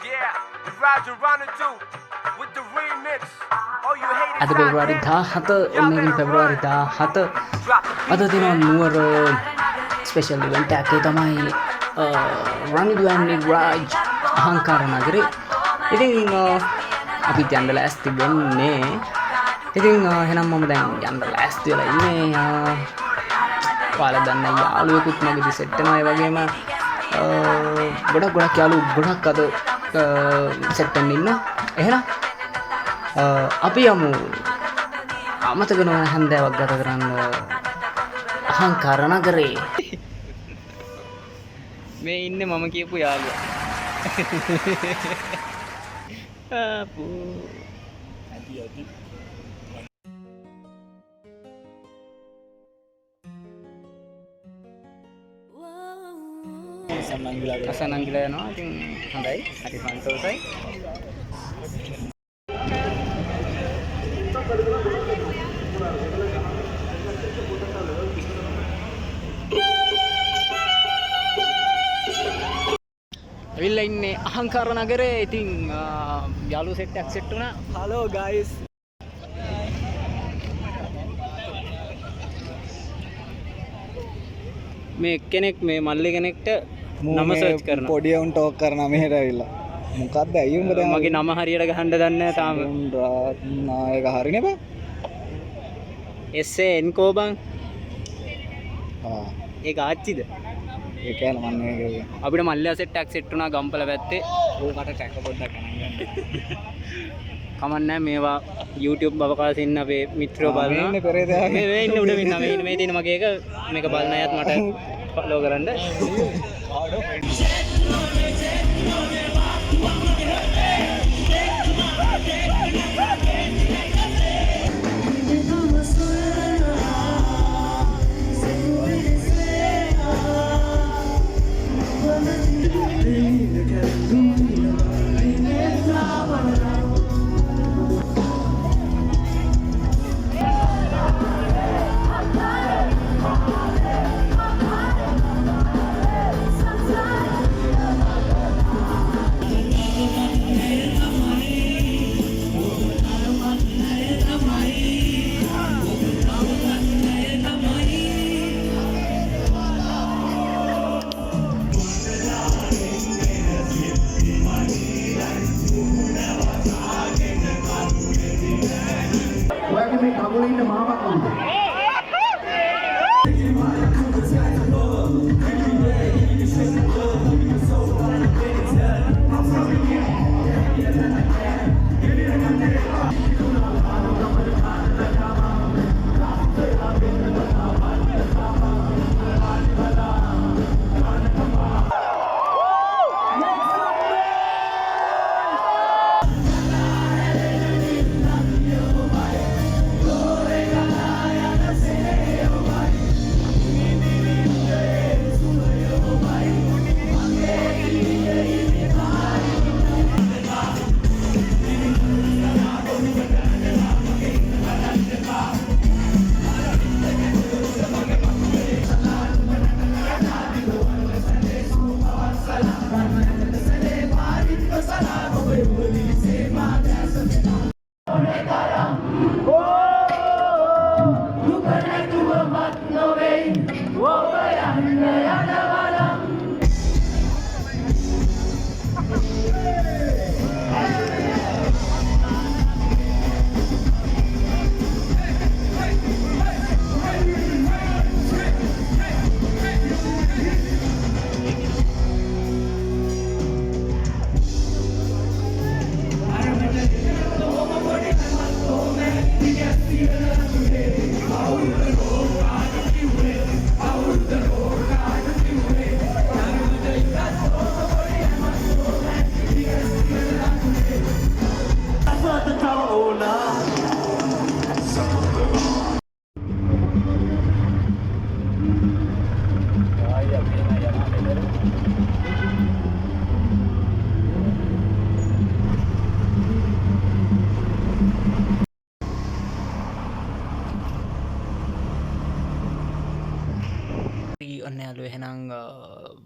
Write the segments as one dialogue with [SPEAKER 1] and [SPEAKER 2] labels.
[SPEAKER 1] Yeah, Iraj and ranidu with the remix. Oh, you hate it.
[SPEAKER 2] අද පෙබරවාරි 17 ඔන්නකින් පෙබරවාරි 17 අද දින නුවර ස්පෙෂල් ඉවෙන්ට් එකක් ඒ තමයි රනිදු and Iraj අහංකාර නගරේ. ඉතින් අපි යන්න ලෑස්ති වෙන්නේ. ඉතින් එහෙනම් මම දැන් යන්න ලෑස්ති වෙලා ඉන්නේ. ඔයාලා දන්න යාළුවෙකුත් මගේ සෙට් වෙනවා. ඒ වගේම ගොඩක් යාළුවෝ ගොඩක් අද සෙට් වෙන්න ඉන්නවා. එහෙනම් අපි යමු අමතක නොවන හැන්දෑවක් ගත කරන්න අහංකාර නගරේ. මේ ඉන්නේ මම කියපු යාළුවා. අසනංගිලා යනවා. ඉතින් හොඳයි. හරි සන්තෝෂයි. ඇවිල්ලා ඉන්නේ අහංකාර නගරේ. ඉතින් යාළුවෝ සෙට් එකක් සෙට් වුණා. Hello guys. මේ කෙනෙක් මේ මල්ලි කෙනෙක්ට නම සර්ච් කරනවා.
[SPEAKER 3] පොඩි උන් ටෝක් කරනවා මෙහෙට ඇවිල්ලා. මොකක්ද අයිය උඹ දැන්
[SPEAKER 2] මගේ නම හරියට ගහන්න දන්නේ නැහැ තාම.
[SPEAKER 3] ඒක හරිනේ බං.
[SPEAKER 2] SN කෝ බං. ඒක ආච්චිද?
[SPEAKER 3] ඒ කියලා මම මේක
[SPEAKER 2] අපිට මල්ලියා සෙට් එකක් සෙට් වුණා ගම්පල පැත්තේ.
[SPEAKER 3] ඕකට ටැක පොඩ්ඩක් ගණන් ගන්න.
[SPEAKER 2] කමන්නේ මේවා YouTube බවකාසේ ඉන්න අපේ මිත්‍රයෝ බලනවා.
[SPEAKER 3] ඉන්නේ පෙරේදා.
[SPEAKER 2] මේ ඉන්න උඩ ඉන්න මේ තියෙන මගේ එක මේක බලන අයත් මට ෆලෝ කරන්න.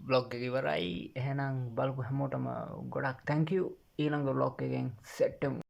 [SPEAKER 2] බ්ලොග් එක ඉවරයි. එහෙනම් බලපු හැමෝටම ගොඩක් thank you. ඊළඟ බ්ලොග් එකෙන් සෙට් වෙමු.